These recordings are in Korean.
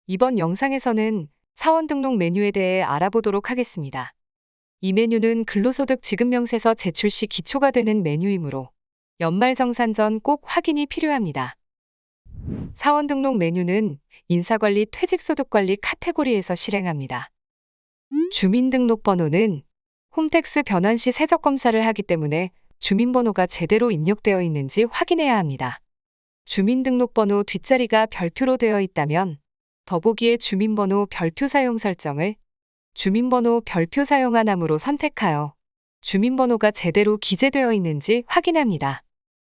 이번 영상에서는 사원 등록 메뉴에 대해 알아보도록 하겠습니다. 이 메뉴는 근로소득 지급명세서 제출 시 기초가 되는 메뉴이므로 연말정산 전 꼭 확인이 필요합니다. 사원 등록 메뉴는 인사관리 퇴직소득관리 카테고리에서 실행합니다. 주민등록번호는 홈택스 변환 시 세적검사를 하기 때문에 주민번호가 제대로 입력되어 있는지 확인해야 합니다. 주민등록번호 뒷자리가 별표로 되어 있다면 더보기에 주민번호 별표 사용 설정을 주민번호 별표 사용하남으로 선택하여 주민번호가 제대로 기재되어 있는지 확인합니다.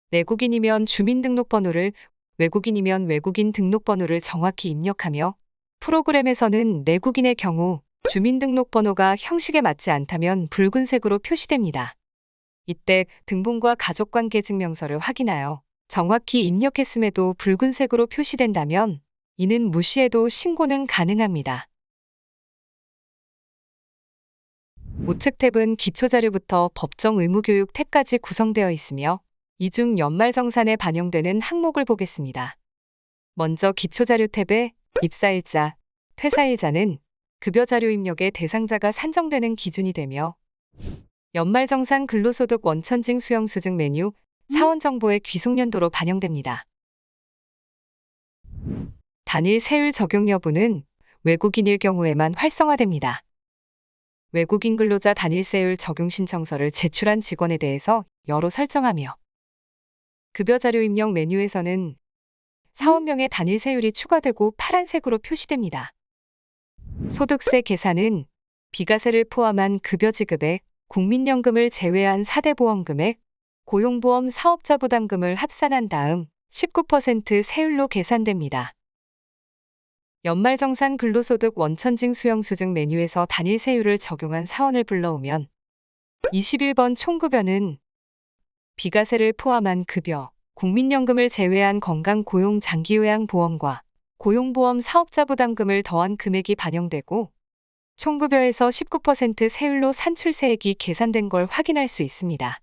내국인이면 주민등록번호를, 외국인이면 외국인 등록번호를 정확히 입력하며 프로그램에서는 내국인의 경우 주민등록번호가 형식에 맞지 않다면 붉은색으로 표시됩니다. 이때 등본과 가족관계증명서를 확인하여 정확히 입력했음에도 붉은색으로 표시된다면 이는 무시해도 신고는 가능합니다. 우측 탭은 기초자료부터 법정 의무교육 탭까지 구성되어 있으며 이 중 연말정산에 반영되는 항목을 보겠습니다. 먼저 기초자료 탭에 입사일자, 퇴사일자는 급여자료 입력의 대상자가 산정되는 기준이 되며 연말정산 근로소득 원천징 수령수증 메뉴 사원정보의 귀속연도로 반영됩니다. 단일 세율 적용 여부는 외국인일 경우에만 활성화됩니다. 외국인 근로자 단일세율 적용 신청서를 제출한 직원에 대해서 여로 설정하며 급여자료 입력 메뉴에서는 사원명의 단일세율이 추가되고 파란색으로 표시됩니다. 소득세 계산은 비과세를 포함한 급여지급액, 국민연금을 제외한 4대 보험금액, 고용보험 사업자 부담금을 합산한 다음 19% 세율로 계산됩니다. 연말정산 근로소득 원천징 수령수증 메뉴에서 단일세율을 적용한 사원을 불러오면 21번 총급여는 비과세를 포함한 급여, 국민연금을 제외한 건강고용장기요양보험과 고용보험 사업자 부담금을 더한 금액이 반영되고 총급여에서 19% 세율로 산출세액이 계산된 걸 확인할 수 있습니다.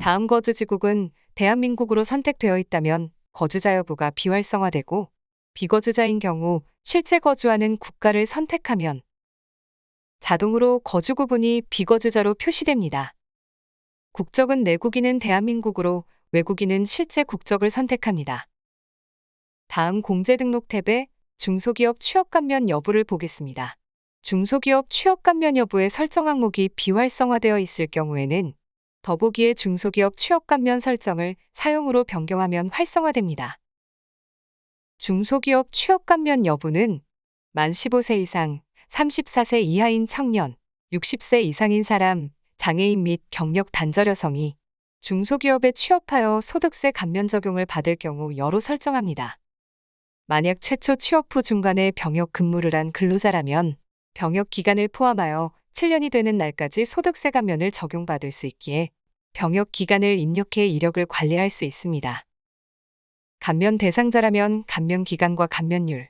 다음 거주지국은 대한민국으로 선택되어 있다면 거주자 여부가 비활성화되고 비거주자인 경우 실제 거주하는 국가를 선택하면 자동으로 거주 구분이 비거주자로 표시됩니다. 국적은 내국인은 대한민국으로 외국인은 실제 국적을 선택합니다. 다음 공제등록 탭에 중소기업 취업감면 여부를 보겠습니다. 중소기업 취업감면 여부의 설정 항목이 비활성화되어 있을 경우에는 더보기에 중소기업 취업감면 설정을 사용으로 변경하면 활성화됩니다. 중소기업 취업감면 여부는 만 15세 이상, 34세 이하인 청년, 60세 이상인 사람, 장애인 및 경력 단절 여성이 중소기업에 취업하여 소득세 감면 적용을 받을 경우 여로 설정합니다. 만약 최초 취업 후 중간에 병역 근무를 한 근로자라면 병역 기간을 포함하여 7년이 되는 날까지 소득세 감면을 적용받을 수 있기에 병역 기간을 입력해 이력을 관리할 수 있습니다. 감면 대상자라면 감면 기간과 감면율,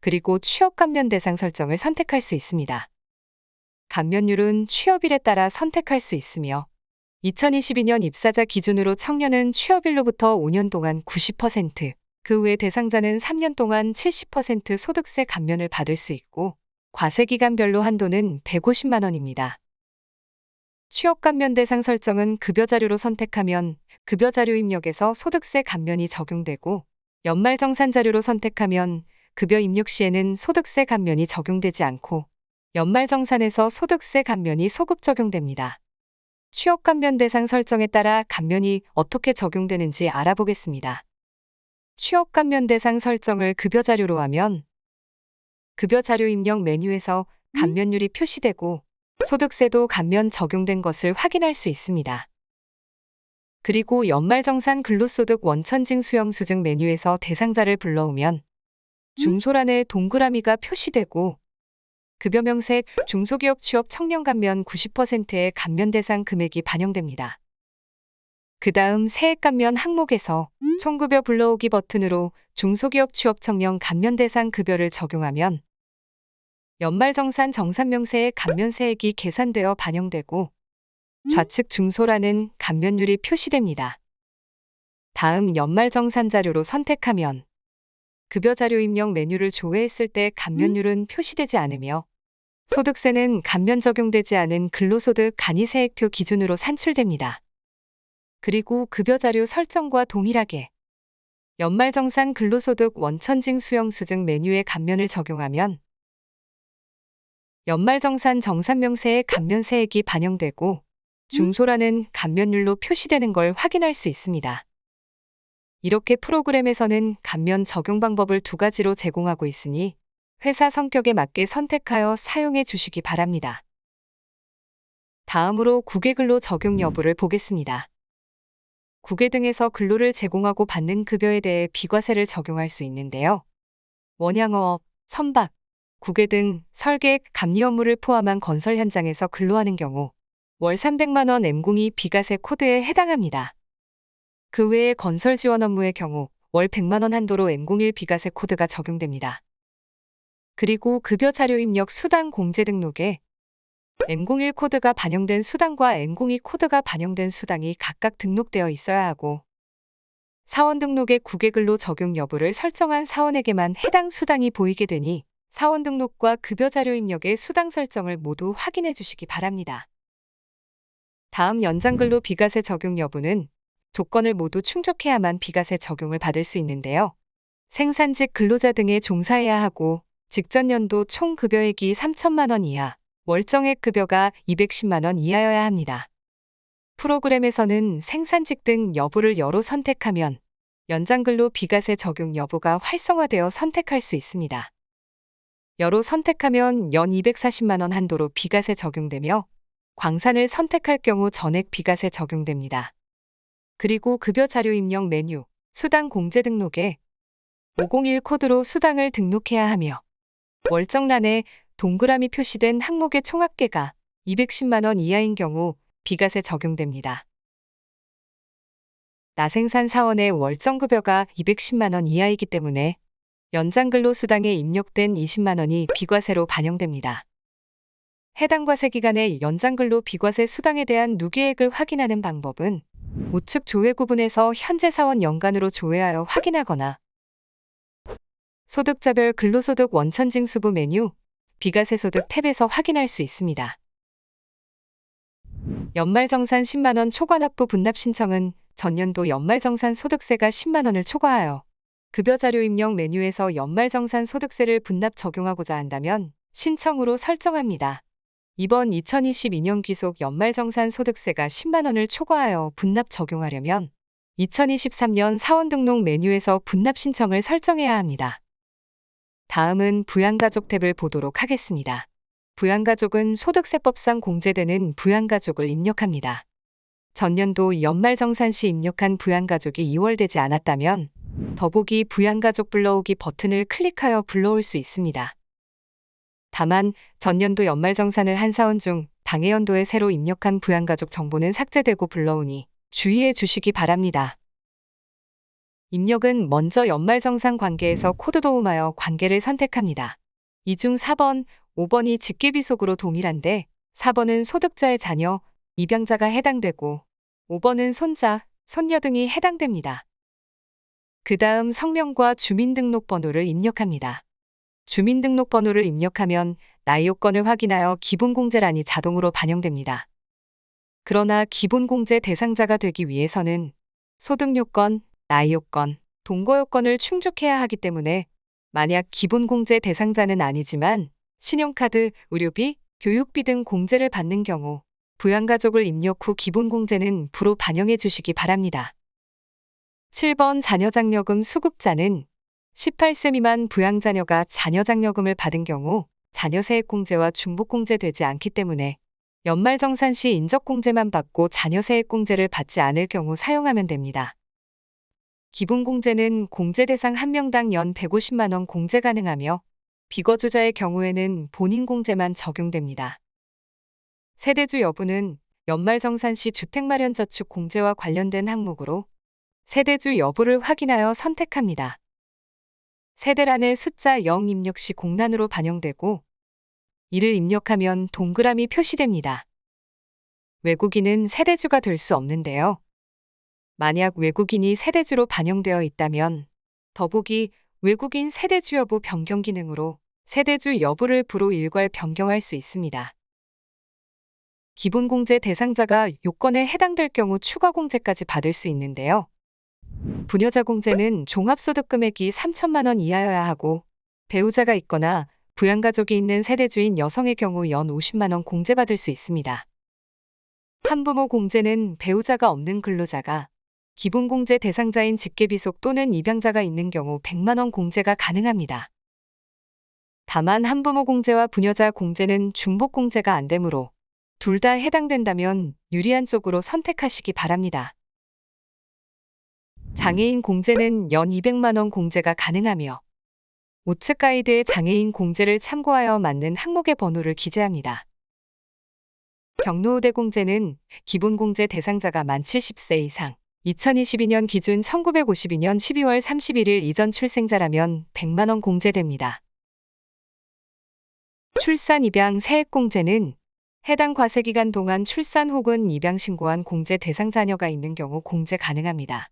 그리고 취업 감면 대상 설정을 선택할 수 있습니다. 감면율은 취업일에 따라 선택할 수 있으며 2022년 입사자 기준으로 청년은 취업일로부터 5년 동안 90%, 그 외 대상자는 3년 동안 70% 소득세 감면을 받을 수 있고 과세기간별로 한도는 150만 원입니다. 취업 감면 대상 설정은 급여자료로 선택하면 급여자료 입력에서 소득세 감면이 적용되고 연말정산 자료로 선택하면 급여 입력 시에는 소득세 감면이 적용되지 않고 연말정산에서 소득세 감면이 소급 적용됩니다. 취업 감면 대상 설정에 따라 감면이 어떻게 적용되는지 알아보겠습니다. 취업 감면 대상 설정을 급여자료로 하면 급여자료 입력 메뉴에서 감면율이 표시되고 소득세도 감면 적용된 것을 확인할 수 있습니다. 그리고 연말정산 근로소득 원천징 수령수증 메뉴에서 대상자를 불러오면 중소란에 동그라미가 표시되고 급여명색 중소기업 취업 청년 감면 90%의 감면 대상 금액이 반영됩니다. 그 다음 세액 감면 항목에서 총급여 불러오기 버튼으로 중소기업 취업 청년 감면 대상 급여를 적용하면 연말정산 정산명세의 감면세액이 계산되어 반영되고 좌측 중소라는 감면율이 표시됩니다. 다음 연말정산 자료로 선택하면 급여 자료 입력 메뉴를 조회했을 때 감면율은 표시되지 않으며 소득세는 감면 적용되지 않은 근로소득 간이세액표 기준으로 산출됩니다. 그리고 급여 자료 설정과 동일하게 연말정산 근로소득 원천징 수영수증 메뉴에 감면을 적용하면 연말정산 정산명세에 감면세액이 반영되고 중소라는 감면율로 표시되는 걸 확인할 수 있습니다. 이렇게 프로그램에서는 감면 적용 방법을 두 가지로 제공하고 있으니 회사 성격에 맞게 선택하여 사용해 주시기 바랍니다. 다음으로 국외근로 적용 여부를 보겠습니다. 국외 등에서 근로를 제공하고 받는 급여에 대해 비과세를 적용할 수 있는데요. 원양어업, 선박, 국외 등 설계, 감리 업무를 포함한 건설 현장에서 근로하는 경우 월 300만 원 M02 비과세 코드에 해당합니다. 그 외에 건설 지원 업무의 경우 월 100만 원 한도로 M01 비과세 코드가 적용됩니다. 그리고 급여 자료 입력 수당 공제 등록에 M01 코드가 반영된 수당과 M02 코드가 반영된 수당이 각각 등록되어 있어야 하고 사원 등록의 국외근로 적용 여부를 설정한 사원에게만 해당 수당이 보이게 되니 사원 등록과 급여 자료 입력의 수당 설정을 모두 확인해 주시기 바랍니다. 다음 연장근로 비과세 적용 여부는 조건을 모두 충족해야만 비과세 적용을 받을 수 있는데요. 생산직 근로자 등에 종사해야 하고 직전 연도 총 급여액이 3천만 원 이하, 월정액 급여가 210만 원 이하여야 합니다. 프로그램에서는 생산직 등 여부를 여로 선택하면 연장근로 비과세 적용 여부가 활성화되어 선택할 수 있습니다. 여로 선택하면 연 240만 원 한도로 비과세 적용되며 광산을 선택할 경우 전액 비과세 적용됩니다. 그리고 급여 자료 입력 메뉴, 수당 공제 등록에 501 코드로 수당을 등록해야 하며 월정란에 동그라미 표시된 항목의 총합계가 210만 원 이하인 경우 비과세 적용됩니다. 나생산 사원의 월정급여가 210만 원 이하이기 때문에 연장근로수당에 입력된 20만 원이 비과세로 반영됩니다. 해당 과세 기간의 연장근로 비과세 수당에 대한 누계액을 확인하는 방법은 우측 조회 구분에서 현재 사원 연간으로 조회하여 확인하거나 소득자별 근로소득 원천징수부 메뉴 비과세 소득 탭에서 확인할 수 있습니다. 연말정산 10만 원 초과납부 분납 신청은 전년도 연말정산 소득세가 10만 원을 초과하여 급여 자료 입력 메뉴에서 연말정산 소득세를 분납 적용하고자 한다면 신청으로 설정합니다. 이번 2022년 귀속 연말정산 소득세가 10만 원을 초과하여 분납 적용하려면 2023년 사원 등록 메뉴에서 분납 신청을 설정해야 합니다. 다음은 부양가족 탭을 보도록 하겠습니다. 부양가족은 소득세법상 공제되는 부양가족을 입력합니다. 전년도 연말정산 시 입력한 부양가족이 이월되지 않았다면 더보기 부양가족 불러오기 버튼을 클릭하여 불러올 수 있습니다. 다만 전년도 연말정산을 한 사원 중 당해 연도에 새로 입력한 부양가족 정보는 삭제되고 불러오니 주의해 주시기 바랍니다. 입력은 먼저 연말정산 관계에서 코드 도움하여 관계를 선택합니다. 이 중 4번, 5번이 직계비속으로 동일한데 4번은 소득자의 자녀, 입양자가 해당되고 5번은 손자, 손녀 등이 해당됩니다. 그 다음 성명과 주민등록번호를 입력합니다. 주민등록번호를 입력하면 나이 요건을 확인하여 기본공제란이 자동으로 반영됩니다. 그러나 기본공제 대상자가 되기 위해서는 소득요건, 나이 요건, 동거 요건을 충족해야 하기 때문에 만약 기본공제 대상자는 아니지만 신용카드, 의료비, 교육비 등 공제를 받는 경우 부양가족을 입력 후 기본공제는 부로 반영해 주시기 바랍니다. 7번 자녀장려금 수급자는 18세 미만 부양자녀가 자녀장려금을 받은 경우 자녀세액공제와 중복공제되지 않기 때문에 연말정산 시 인적공제만 받고 자녀세액공제를 받지 않을 경우 사용하면 됩니다. 기본공제는 공제 대상 1명당 연 150만 원 공제 가능하며 비거주자의 경우에는 본인공제만 적용됩니다. 세대주 여부는 연말정산 시 주택마련저축 공제와 관련된 항목으로 세대주 여부를 확인하여 선택합니다. 세대란에 숫자 0 입력 시 공란으로 반영되고 이를 입력하면 동그라미 표시됩니다. 외국인은 세대주가 될 수 없는데요. 만약 외국인이 세대주로 반영되어 있다면 더보기 외국인 세대주 여부 변경 기능으로 세대주 여부를 부로 일괄 변경할 수 있습니다. 기본공제 대상자가 요건에 해당될 경우 추가 공제까지 받을 수 있는데요. 부녀자 공제는 종합소득 금액이 3천만 원 이하여야 하고 배우자가 있거나 부양가족이 있는 세대주인 여성의 경우 연 50만 원 공제받을 수 있습니다. 한부모 공제는 배우자가 없는 근로자가 기본공제 대상자인 직계비속 또는 입양자가 있는 경우 100만 원 공제가 가능합니다. 다만 한부모 공제와 부녀자 공제는 중복 공제가 안 되므로 둘 다 해당된다면 유리한 쪽으로 선택하시기 바랍니다. 장애인 공제는 연 200만 원 공제가 가능하며 우측 가이드의 장애인 공제를 참고하여 맞는 항목의 번호를 기재합니다. 경로우대 공제는 기본공제 대상자가 만 70세 이상 2022년 기준 1952년 12월 31일 이전 출생자라면 100만 원 공제됩니다. 출산 입양 세액 공제는 해당 과세기간 동안 출산 혹은 입양 신고한 공제 대상 자녀가 있는 경우 공제 가능합니다.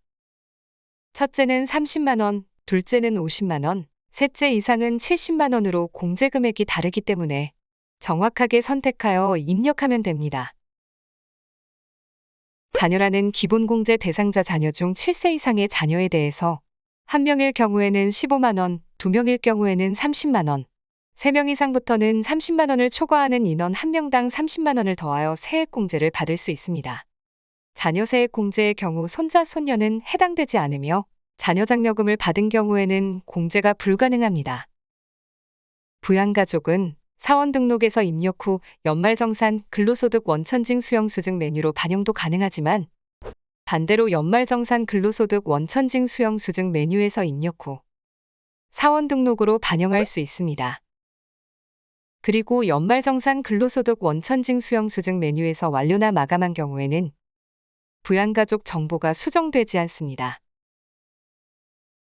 첫째는 30만 원, 둘째는 50만 원, 셋째 이상은 70만 원으로 공제 금액이 다르기 때문에 정확하게 선택하여 입력하면 됩니다. 자녀라는 기본공제 대상자 자녀 중 7세 이상의 자녀에 대해서 1명일 경우에는 15만 원, 2명일 경우에는 30만 원, 3명 이상부터는 30만 원을 초과하는 인원 1명당 30만 원을 더하여 세액공제를 받을 수 있습니다. 자녀 세액공제의 경우 손자, 손녀는 해당되지 않으며 자녀 장려금을 받은 경우에는 공제가 불가능합니다. 부양가족은 사원 등록에서 입력 후 연말정산 근로소득 원천징 수령수증 메뉴로 반영도 가능하지만 반대로 연말정산 근로소득 원천징 수령수증 메뉴에서 입력 후 사원 등록으로 반영할 수 있습니다. 그리고 연말정산 근로소득 원천징 수령수증 메뉴에서 완료나 마감한 경우에는 부양가족 정보가 수정되지 않습니다.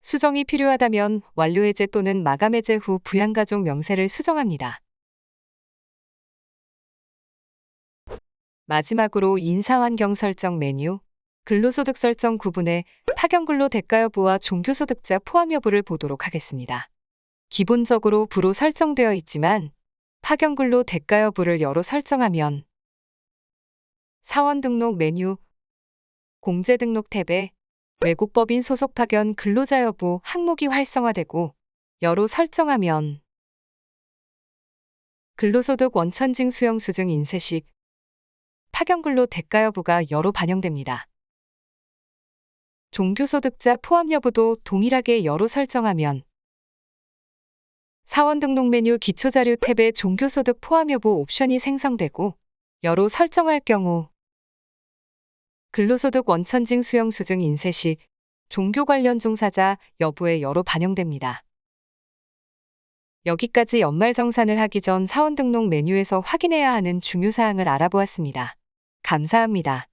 수정이 필요하다면 완료해제 또는 마감해제 후 부양가족 명세를 수정합니다. 마지막으로 인사환경 설정 메뉴, 근로소득 설정 구분에 파견근로 대가 여부와 종교소득자 포함 여부를 보도록 하겠습니다. 기본적으로 부로 설정되어 있지만 파견근로 대가 여부를 여로 설정하면 사원 등록 메뉴, 공제 등록 탭에 외국법인 소속 파견 근로자 여부 항목이 활성화되고 여로 설정하면 근로소득 원천징 수령수증 인쇄 시 파견근로 대가 여부가 여로 반영됩니다. 종교소득자 포함 여부도 동일하게 여로 설정하면 사원 등록 메뉴 기초자료 탭에 종교소득 포함 여부 옵션이 생성되고 여로 설정할 경우 근로소득 원천징 수령수증 인쇄 시 종교 관련 종사자 여부의 여로 반영됩니다. 여기까지 연말정산을 하기 전 사원 등록 메뉴에서 확인해야 하는 중요사항을 알아보았습니다. 감사합니다.